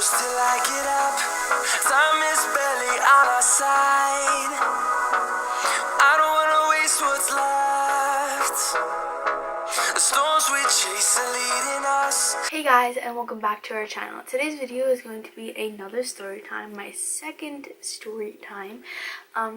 close till I get up. Time is barely on our side. I don't wanna waste what's left. The storms we chase are leading us. Hey guys, and welcome back to our channel. Today's video is going to be another story time, my second story time.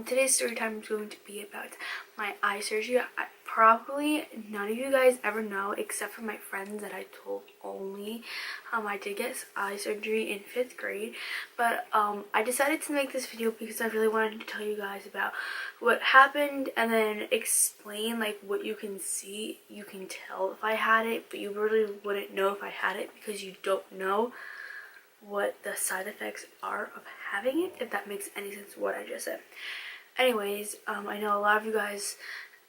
Today's story time is going to be about my eye surgery. Probably none of you guys ever know except for my friends that I told only. I did get eye surgery in 5th grade, but I decided to make this video because I really wanted to tell you guys about what happened and then explain like what you can see. You can tell if I had it, but you really wouldn't know if I had it because you don't know what the side effects are of having it, if that makes any sense what I just said. Anyways, I know a lot of you guys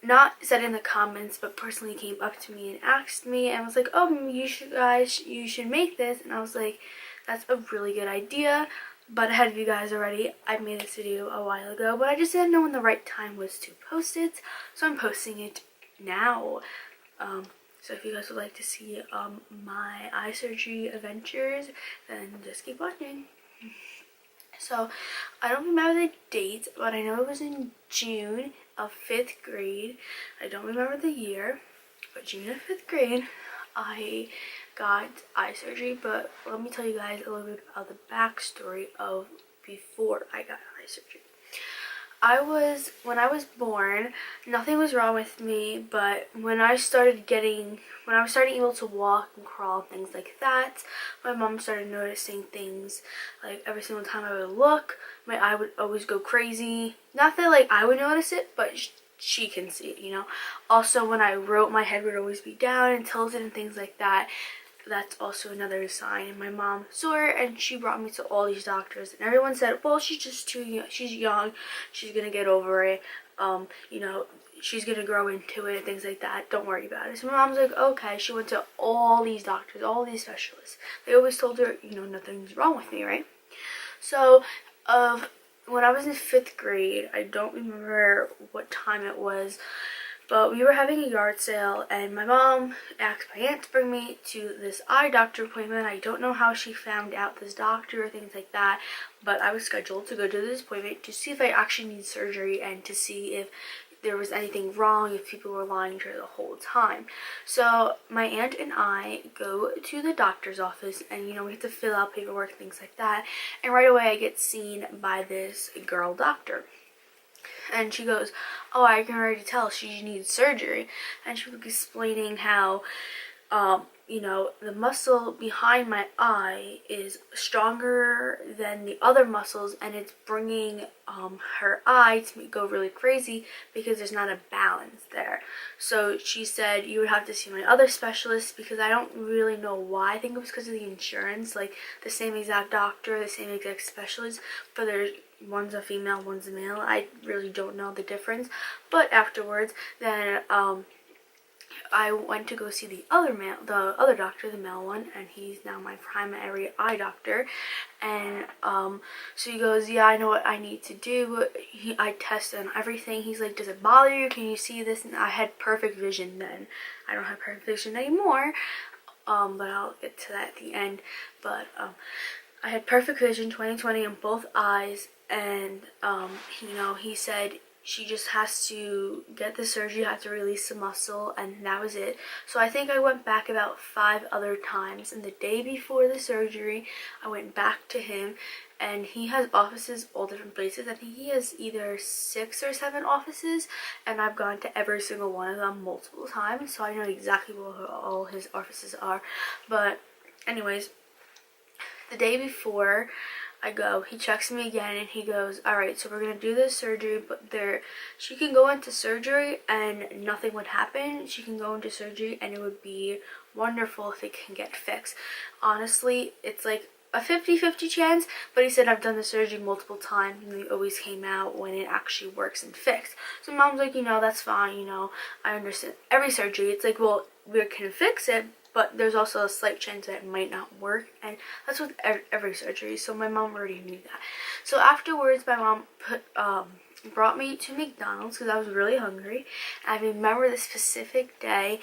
not said in the comments but personally came up to me and asked me and was like, oh, you should make this, and I was like, that's a really good idea, but ahead of you guys already. I made this video a while ago, but I just didn't know when the right time was to post it, so I'm posting it now. So if you guys would like to see my eye surgery adventures, then just keep watching. So I don't remember the date, but I know it was in June of 5th grade. I don't remember the year, but June of 5th grade I got eye surgery. But let me tell you guys a little bit about the backstory of before I got eye surgery. When I was born, nothing was wrong with me, but when I started able to walk and crawl and things like that, my mom started noticing things. Like every single time I would look, my eye would always go crazy. Not that like I would notice it, but she can see it, you know. Also, when I wrote, my head would always be down and tilted and things like that. That's also another sign. And my mom saw it and she brought me to all these doctors, and everyone said, well, she's just too young, she's young, she's gonna get over it, you know, she's gonna grow into it, things like that, don't worry about it. So my mom's like, okay. She went to all these doctors, all these specialists. They always told her, you know, nothing's wrong with me, right? So when I was in 5th grade, I don't remember what time it was, but we were having a yard sale and my mom asked my aunt to bring me to this eye doctor appointment. I don't know how she found out this doctor or things like that, but I was scheduled to go to this appointment to see if I actually need surgery and to see if there was anything wrong, if people were lying to her the whole time. So my aunt and I go to the doctor's office, and you know, we have to fill out paperwork, things like that, and right away I get seen by this girl doctor. And she goes, oh, I can already tell she needs surgery. And she was explaining how, you know, the muscle behind my eye is stronger than the other muscles, and it's bringing her eye to go really crazy because there's not a balance there. So she said you would have to see my other specialist, because I don't really know why. I think it was because of the insurance, like the same exact doctor, the same exact specialist, but there's one's a female, one's a male. I really don't know the difference. But afterwards, then I went to go see the other doctor, the male one, and he's now my primary eye doctor. And so he goes, yeah, I know what I need to do. I tested on everything. He's like, does it bother you? Can you see this? And I had perfect vision then. I don't have perfect vision anymore, but I'll get to that at the end. But I had perfect vision, 20/20 in both eyes, and you know, he said she just has to get the surgery, have to release the muscle, and that was it. So I think I went back about 5 other times, and the day before the surgery I went back to him, and he has offices all different places. I think he has either 6 or 7 offices, and I've gone to every single one of them multiple times, so I know exactly where all his offices are. But anyways, the day before I go, he checks me again and he goes, all right, so we're gonna do this surgery, but she can go into surgery and nothing would happen. She can go into surgery and it would be wonderful if it can get fixed. Honestly, it's like a 50-50 chance, but he said I've done the surgery multiple times and they always came out when it actually works and fixed. So mom's like, you know, that's fine, you know, I understand. Every surgery, it's like, well, we can fix it, but there's also a slight chance that it might not work, and that's with every surgery. So my mom already knew that. So afterwards, my mom brought me to McDonald's because I was really hungry. I remember the specific day,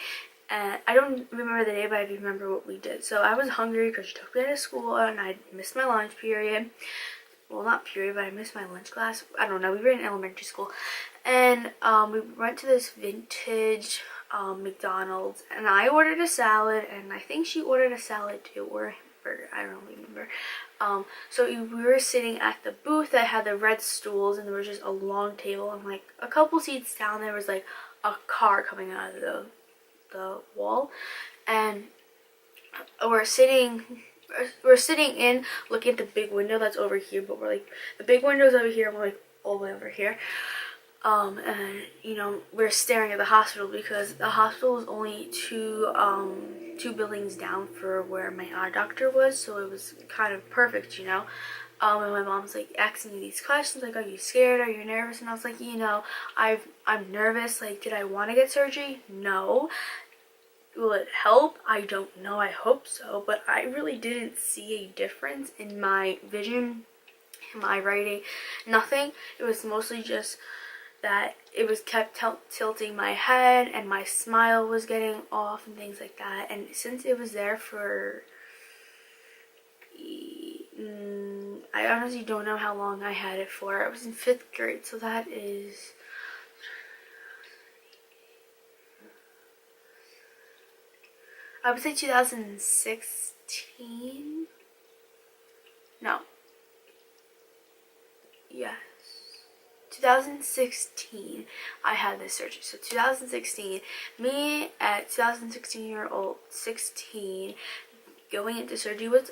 and I don't remember the day, but I remember what we did. So I was hungry because she took me out of school and I missed my lunch period. Well, not period, but I missed my lunch class. I don't know, we were in elementary school. And we went to this vintage McDonald's, and I ordered a salad, and I think she ordered a salad too, or a burger, I don't remember. So we were sitting at the booth that had the red stools, and there was just a long table, and like a couple seats down there was like a car coming out of the wall, and we're sitting in looking at the big window that's over here, but we're like, the big window's over here and we're like all the way over here. And you know, we're staring at the hospital because the hospital was only two buildings down for where my eye doctor was, so it was kind of perfect, you know. And my mom's like asking me these questions, like, are you scared, are you nervous? And I was like, you know, I'm nervous. Like, did I want to get surgery? No. Will it help? I don't know. I hope so, but I really didn't see a difference in my vision, in my writing, nothing. It was mostly just that it was kept tilting my head, and my smile was getting off and things like that. And since it was there for I honestly don't know how long I had it for. I was in 5th grade, so that is I would say 2016. No. Yes. 2016 I had this surgery. So 2016, me at 2016-year-old 16 going into surgery was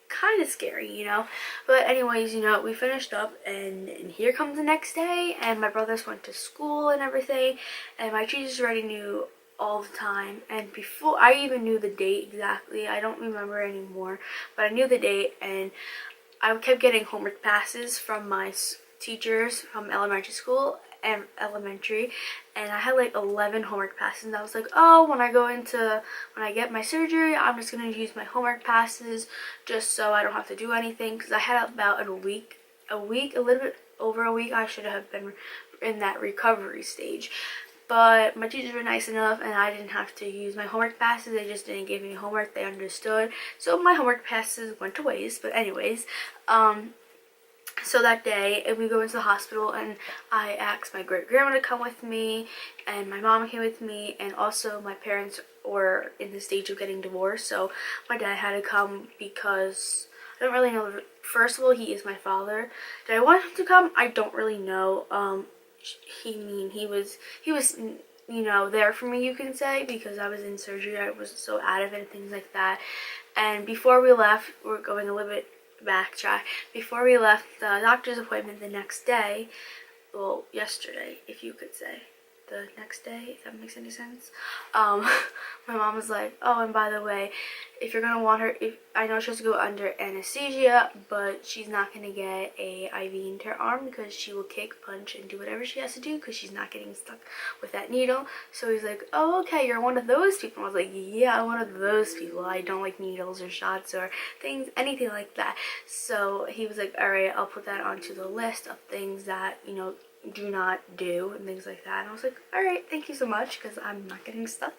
kind of scary, you know. But anyways, you know, we finished up, and here comes the next day, and my brothers went to school and everything, and my teachers already knew all the time. And before I even knew the date exactly, I don't remember anymore, but I knew the date, and I kept getting homework passes from my teachers from elementary school and elementary, and I had like 11 homework passes, and I was like, oh, when I get my surgery, I'm just gonna use my homework passes just so I don't have to do anything, because I had about a week, a little bit over a week. I should have been in that recovery stage, but my teachers were nice enough and I didn't have to use my homework passes. They just didn't give me homework. They understood. So my homework passes went to waste. But anyways, so that day, we go into the hospital, and I asked my great-grandma to come with me, and my mom came with me, and also my parents were in the stage of getting divorced, so my dad had to come because I don't really know. First of all, he is my father. Did I want him to come? I don't really know. He was you know, there for me, you can say, because I was in surgery. I was so out of it and things like that. And before we left, we're going a little bit backtrack. Before we left the doctor's appointment the next day, well, yesterday, if you could say, the next day, if that makes any sense, my mom was like, oh, and by the way, if you're gonna want her, I know she has to go under anesthesia, but she's not gonna get a IV into her arm because she will kick, punch, and do whatever she has to do because she's not getting stuck with that needle. So he's like, oh, okay, you're one of those people. I was like, yeah, I'm one of those people. I don't like needles or shots or things, anything like that. So he was like, all right, I'll put that onto the list of things that, you know, do not do and things like that. And I was like, all right, thank you so much, because I'm not getting stuck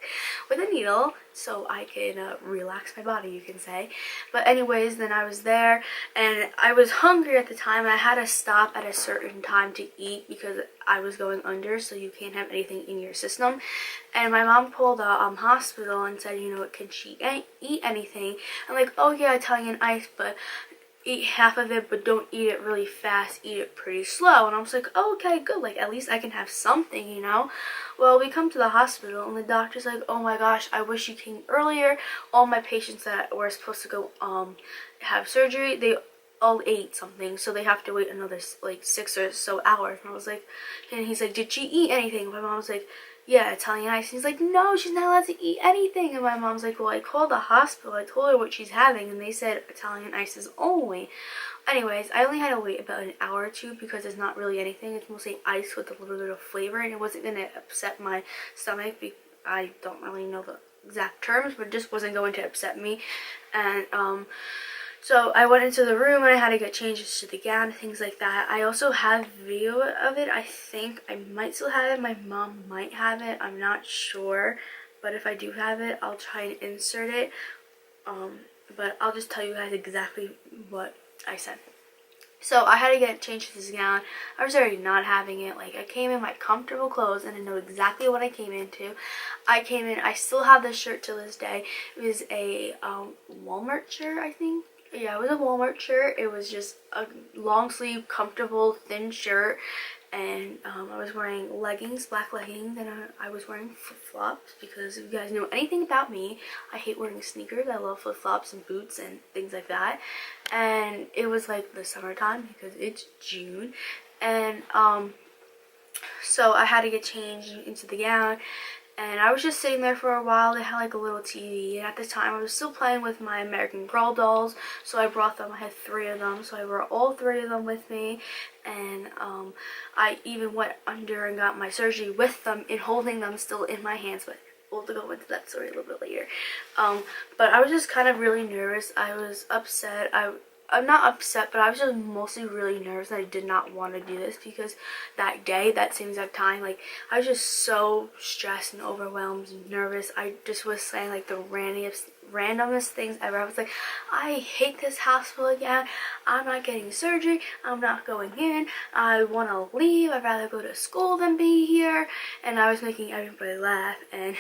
with a needle, so I can relax my body, you can say. But anyways, then I was there, and I was hungry at the time. I had to stop at a certain time to eat because I was going under, so you can't have anything in your system. And my mom called the hospital and said, you know, can she eat anything? I'm like, oh yeah, Italian ice, but eat half of it, but don't eat it really fast, eat it pretty slow. And I was like, oh, okay, good, like at least I can have something, you know. Well, we come to the hospital, and the doctor's like, oh my gosh, I wish you came earlier. All my patients that were supposed to go have surgery, they all ate something, so they have to wait another like 6 or so hours. And I was like, and he's like, did she eat anything? My mom was like, yeah, Italian ice. And he's like, no, she's not allowed to eat anything. And my mom's like, well, I called the hospital, I told her what she's having, and they said Italian ices only. Anyways, I only had to wait about an hour or two because it's not really anything. It's mostly ice with a little bit of flavor, and it wasn't going to upset my stomach. I don't really know the exact terms, but it just wasn't going to upset me. And so I went into the room, and I had to get changes to the gown and things like that. I also have video of it. I think I might still have it. My mom might have it. I'm not sure. but if I do have it, I'll try and insert it. But I'll just tell you guys exactly what I said. So I had to get changed to this gown. I was already not having it. Like, I came in my comfortable clothes and I know exactly what I came into. I came in, I still have this shirt to this day. It was a Walmart shirt, I think. Yeah, it was a Walmart shirt. It was just a long sleeve, comfortable, thin shirt. And I was wearing leggings, black leggings, and I was wearing flip-flops because if you guys know anything about me, I hate wearing sneakers. I love flip-flops and boots and things like that. And it was like the summertime because it's June. And so I had to get changed into the gown. And I was just sitting there for a while. They had like a little TV, and at the time I was still playing with my American Girl dolls, so I brought them. I had 3 of them, so I brought all 3 of them with me. And I even went under and got my surgery with them and holding them still in my hands, but we'll go into that story a little bit later. But I was just kind of really nervous. I was upset. I'm not upset, but I was just mostly really nervous. I did not want to do this because that day, that same exact time, like, I was just so stressed and overwhelmed and nervous. I just was saying, like, the randomest things ever. I was like, I hate this hospital again. I'm not getting surgery. I'm not going in. I want to leave. I'd rather go to school than be here. And I was making everybody laugh. And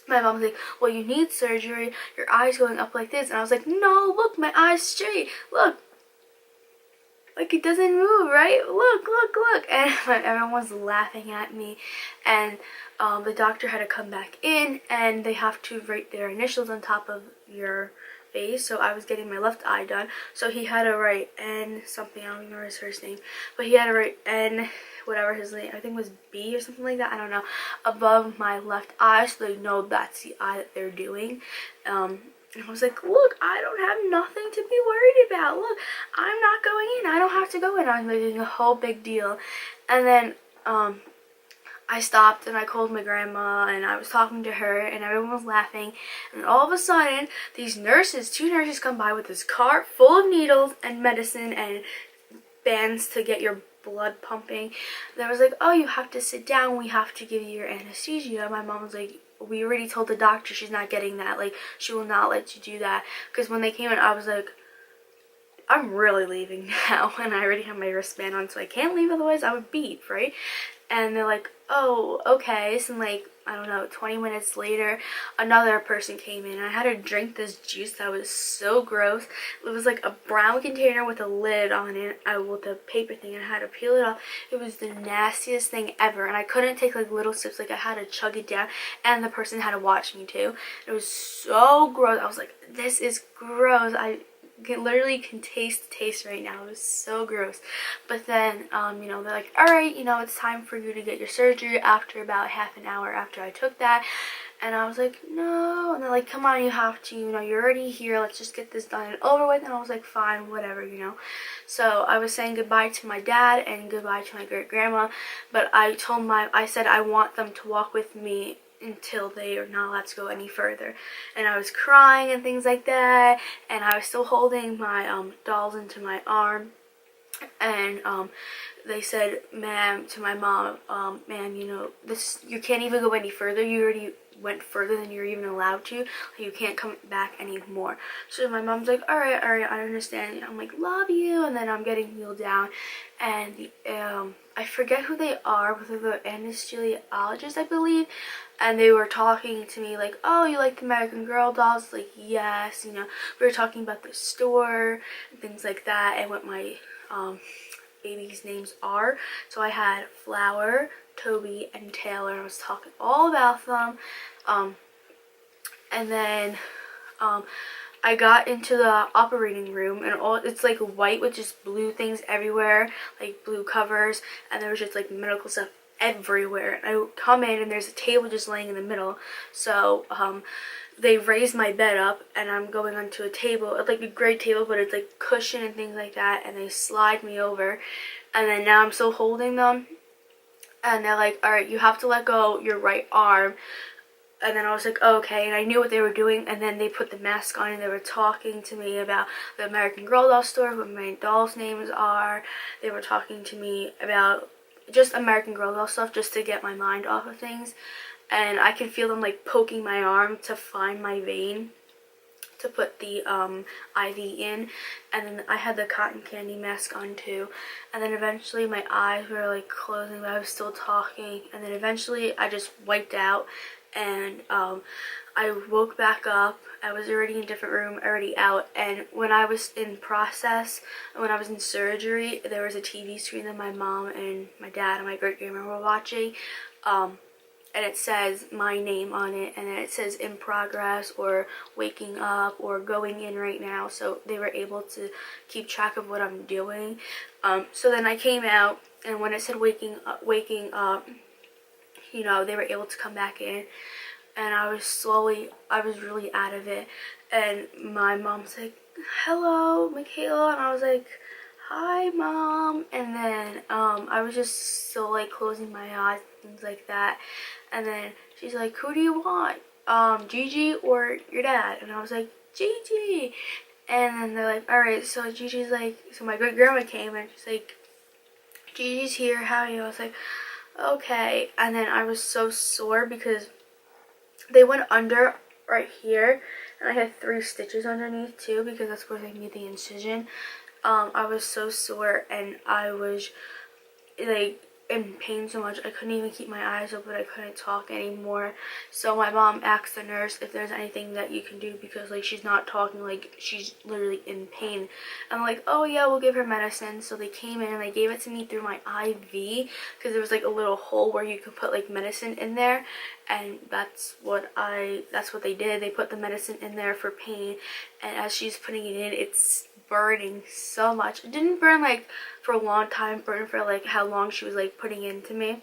my mom was like, well, you need surgery. Your eye's going up like this. And I was like, no, look, my eye's straight. Look. Like, it doesn't move, right? Look, look, look. And everyone was laughing at me. And the doctor had to come back in. And they have to write their initials on top of your face. So I was getting my left eye done. So he had to write N something. I don't remember his first name. But he had to write N, whatever his name, I think it was B or something like that, I don't know, above my left eye so they know that's the eye that they're doing. And I was like, look, I don't have nothing to be worried about. Look, I'm not going in. I don't have to go in. I was making a whole big deal. And then I stopped and I called my grandma and I was talking to her and everyone was laughing. And all of a sudden, these nurses, 2 nurses come by with this cart full of needles and medicine and bands to get your blood pumping. They was like, oh, you have to sit down, we have to give you your anesthesia. My mom was like, we already told the doctor she's not getting that, like, she will not let you do that. Because when they came in, I was like, I'm really leaving now, and I already have my wristband on, so I can't leave, otherwise I would beep, right? And they're like, oh, okay. So like, I don't know, 20 minutes later, another person came in. I had to drink this juice that was so gross. It was like a brown container with a lid on it, with a paper thing, and I had to peel it off. It was the nastiest thing ever, and I couldn't take like little sips. Like, I had to chug it down, and the person had to watch me too. It was so gross. I was like, this is gross. I literally can taste right now. It was so gross. But then you know, they're like, all right, you know, it's time for you to get your surgery after about half an hour after I took that. And I was like, no. And they're like, come on, you have to, you know, you're already here, let's just get this done and over with. And I was like, fine, whatever, you know. So I was saying goodbye to my dad and goodbye to my great grandma, but I said I want them to walk with me until they are not allowed to go any further. And I was crying and things like that, and I was still holding my dolls into my arm. And they said, ma'am, to my mom, ma'am, you know, you can't even go any further. You already went further than you're even allowed to. You can't come back anymore. So my mom's like, all right, I understand. I'm like, love you. And then I'm getting wheeled down, and I forget who they are, whether they're anesthesiologists, I believe. And they were talking to me like, oh, you like the American Girl dolls? Like, yes, you know. We were talking about the store and things like that, and what my babies' names are. So I had Flower, Toby, and Taylor. I was talking all about them. And then I got into the operating room, and it's like white with just blue things everywhere, like blue covers, and there was just like medical stuff everywhere. And I come in and there's a table just laying in the middle. So they raised my bed up, and I'm going onto a table, like a gray table, but it's like cushion and things like that, and they slide me over. And then now I'm still holding them, and they're like, all right, you have to let go your right arm. And then I was like, oh, okay, and I knew what they were doing. And then they put the mask on, and they were talking to me about the American Girl doll store, what my dolls' names are. They were talking to me about just American Girl doll stuff, just to get my mind off of things. and I can feel them like poking my arm to find my vein to put the IV in. And then I had the cotton candy mask on too, and then eventually my eyes were like closing but I was still talking, and then eventually I just wiped out, and I woke back up. I was already in a different room, already out, and when I was in process, when I was in surgery, there was a TV screen that my mom and my dad and my great-grandma were watching, and it says my name on it, and then it says in progress or waking up or going in right now, so they were able to keep track of what I'm doing. So then I came out, and when it said waking up, you know, they were able to come back in, and I was really out of it, and my mom's like, hello, Michaela, and I was like, hi, Mom, and then I was just still like closing my eyes, things like that, and then she's like, who do you want, Gigi or your dad? And I was like, Gigi, and then they're like, alright, so Gigi's like, so my great grandma came, and she's like, Gigi's here, how are you? I was like, okay, and then I was so sore because they went under right here, and I had 3 stitches underneath too because that's where they made the incision. I was so sore, and I was like in pain so much I couldn't even keep my eyes open. I couldn't talk anymore. So my mom asked the nurse if there's anything that you can do because like she's not talking, like she's literally in pain. I'm like, oh yeah, we'll give her medicine. So they came in and they gave it to me through my IV because there was like a little hole where you could put like medicine in there, and that's what they did. They put the medicine in there for pain, and as she's putting it in, it's burning so much. It didn't burn like for a long time, burned for like how long she was like putting into me,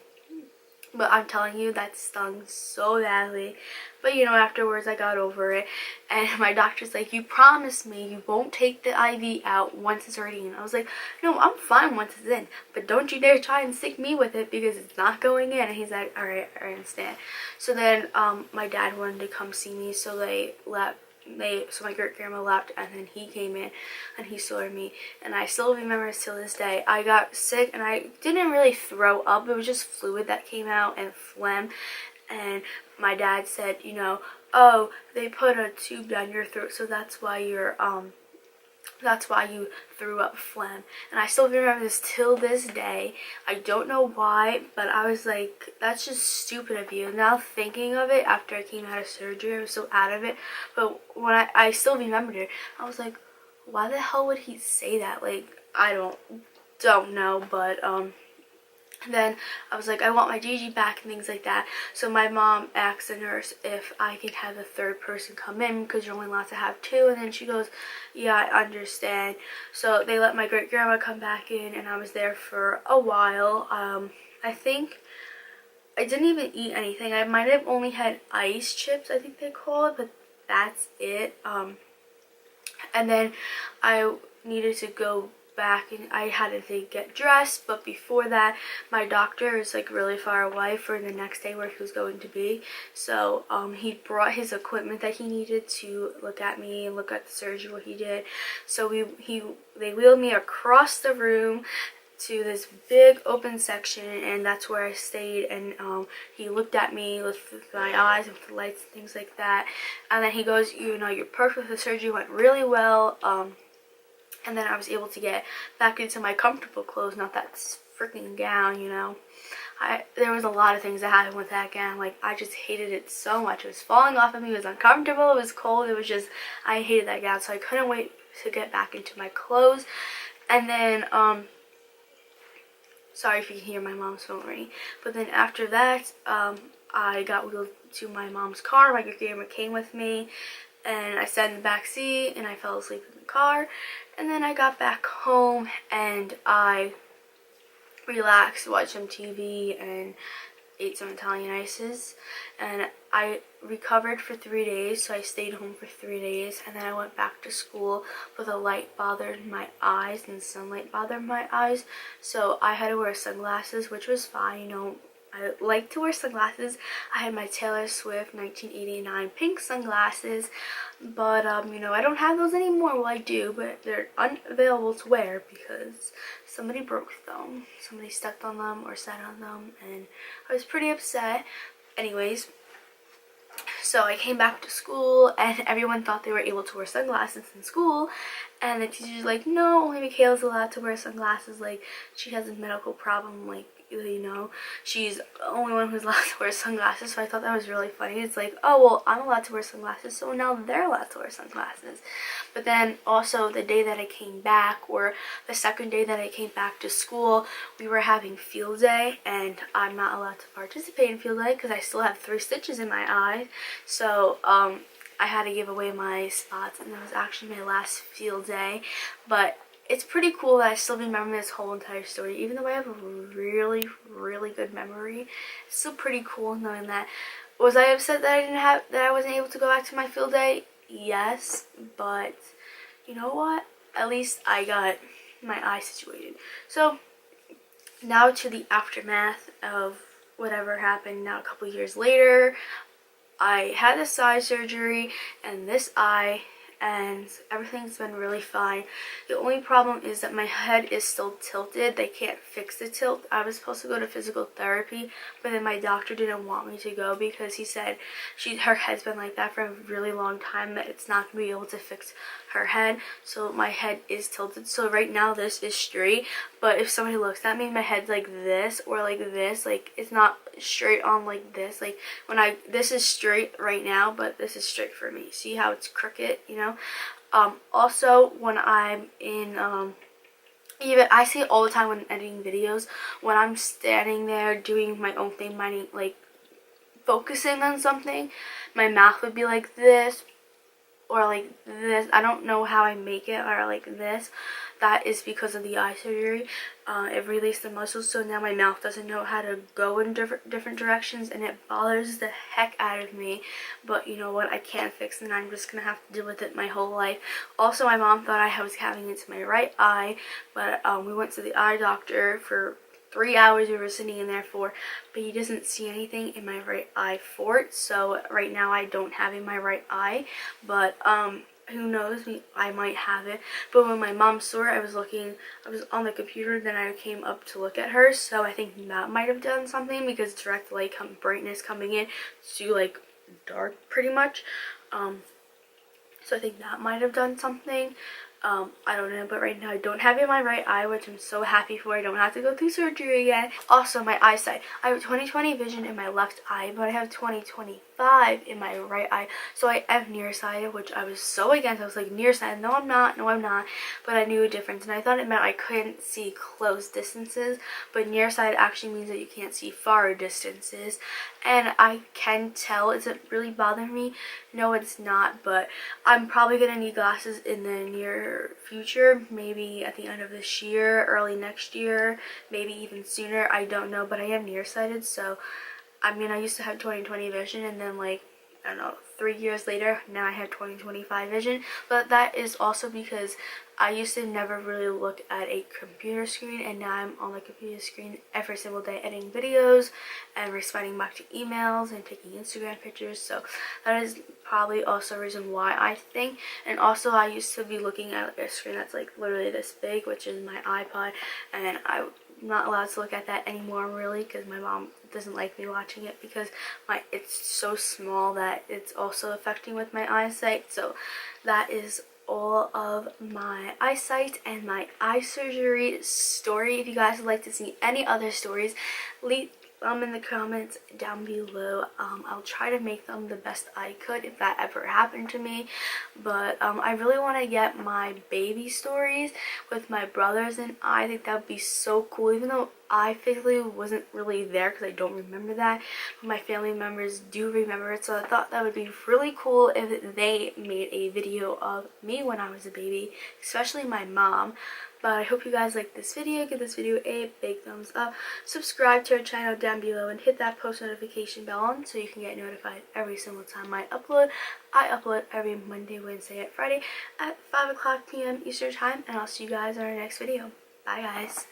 but I'm telling you that stung so badly. But you know, afterwards I got over it, and my doctor's like, you promised me you won't take the IV out once it's already in. I was like, no, I'm fine once it's in, but don't you dare try and stick me with it because it's not going in. And he's like, alright, I understand. So then my dad wanted to come see me, so so my great grandma left, and then he came in and he saw me, and I still remember it till this day. I got sick and I didn't really throw up, it was just fluid that came out and phlegm, and my dad said, you know, oh, they put a tube down your throat, so that's why you threw up phlegm. And I still remember this till this day. I don't know why, but I was like, that's just stupid of you. Now thinking of it, after I came out of surgery, I was so out of it, but when I still remembered it, I was like, why the hell would he say that? Like, I don't know, but then I was like, I want my Gigi back and things like that. So my mom asked the nurse if I could have a 3rd person come in because you're only allowed to have 2, and then she goes, yeah, I understand. So they let my great grandma come back in, and I was there for a while. I think I didn't even eat anything. I might have only had ice chips, I think they call it, but that's it. And then I needed to go back, and I had to get dressed, but before that my doctor is like really far away for the next day where he was going to be, so he brought his equipment that he needed to look at me and look at the surgery what he did. So they wheeled me across the room to this big open section, and that's where I stayed, and he looked at me with my eyes and with the lights and things like that, and then he goes, you know, you're perfect, the surgery went really well. And then I was able to get back into my comfortable clothes, not that freaking gown, you know. There was a lot of things that happened with that gown. Like, I just hated it so much. It was falling off of me, it was uncomfortable, it was cold, it was just, I hated that gown, so I couldn't wait to get back into my clothes. And then, sorry if you can hear my mom's phone ringing. But then after that, I got wheeled to my mom's car. My grandma came with me, and I sat in the back seat, and I fell asleep in the car. And then I got back home, and I relaxed, watched some TV, and ate some Italian ices. And I recovered for 3 days, so I stayed home for 3 days, and then I went back to school, but the light bothered my eyes and sunlight bothered my eyes, so I had to wear sunglasses, which was fine, you know. I like to wear sunglasses. I had my Taylor Swift 1989 pink sunglasses, but you know, I don't have those anymore. Well, I do, but they're unavailable to wear because somebody broke them. Somebody stepped on them or sat on them, and I was pretty upset. anyways, so I came back to school and everyone thought they were able to wear sunglasses in school, and the teacher's like, no, only Michaela's allowed to wear sunglasses, like she has a medical problem, like, you know, she's the only one who's allowed to wear sunglasses. So I thought that was really funny. It's like, oh well, I'm allowed to wear sunglasses, so now they're allowed to wear sunglasses. But then also the day that I came back, or the second day that I came back to school, we were having field day, and I'm not allowed to participate in field day because I still have 3 stitches in my eye. So I had to give away my spots, and that was actually my last field day. But it's pretty cool that I still remember this whole entire story, even though I have a really, really good memory. It's still pretty cool knowing that. Was I upset that I wasn't able to go back to my field day? Yes, but you know what? At least I got my eye situated. So now to the aftermath of whatever happened. Now a couple years later, I had this eye surgery and this eye, and everything's been really fine. The only problem is that my head is still tilted. They can't fix the tilt. I was supposed to go to physical therapy, but then my doctor didn't want me to go because he said her head's been like that for a really long time, that it's not going to be able to fix her head. So my head is tilted. So right now this is straight, but if somebody looks at me, my head's like this or like this. Like it's not straight on like this. Like this is straight right now, but this is straight for me. See how it's crooked, you know? Also when I'm in even I see it all the time when editing videos, when I'm standing there doing my own thing, minding, like focusing on something, my mouth would be like this or like this. I don't know how I make it, or like this. That is because of the eye surgery. It released the muscles, so now my mouth doesn't know how to go in different directions, and it bothers the heck out of me. But you know what? I can't fix it, and I'm just gonna have to deal with it my whole life. Also, my mom thought I was having it to my right eye, but we went to the eye doctor for 3 hours. We were sitting in there for, but he doesn't see anything in my right eye for it. So right now I don't have it in my right eye, but who knows, I might have it. But when my mom saw it, I was on the computer, then I came up to look at her, so I think that might have done something, because direct light brightness coming in to like dark pretty much. So I think that might have done something. I don't know, but right now I don't have it in my right eye, which I'm so happy for. I don't have to go through surgery again. Also, my eyesight. I have 20/20 vision in my left eye, but I have 20/25 in my right eye. So I have nearsighted, which I was so against. I was like, nearsighted, no I'm not, no I'm not. But I knew a difference, and I thought it meant I couldn't see close distances, but nearsighted actually means that you can't see far distances. And I can tell. Is it really bothering me? No, it's not, but I'm probably gonna need glasses in the near future, maybe at the end of this year, early next year, maybe even sooner. I don't know, but I am nearsighted, so I mean, I used to have 20/20 vision, and then like, I don't know, 3 years later, now I have 20/25 vision. But that is also because I used to never really look at a computer screen, and now I'm on the computer screen every single day editing videos and responding back to emails and taking Instagram pictures. So that is probably also a reason why, I think. And also I used to be looking at a screen that's like literally this big, which is my iPod, and I'm not allowed to look at that anymore, really, because my mom doesn't like me watching it, because it's so small that it's also affecting with my eyesight. So that is all of my eyesight and my eye surgery story. If you guys would like to see any other stories, leave them in the comments down below. I'll try to make them the best I could if that ever happened to me. But I really want to get my baby stories with my brothers, and I think that would be so cool, even though I physically wasn't really there because I don't remember that, but my family members do remember it. So I thought that would be really cool if they made a video of me when I was a baby, especially my mom. But I hope you guys like this video. Give this video a big thumbs up. Subscribe to our channel down below and hit that post notification bell on so you can get notified every single time I upload. I upload every Monday, Wednesday, and Friday at 5 o'clock p.m. Eastern Time, and I'll see you guys in our next video. Bye guys.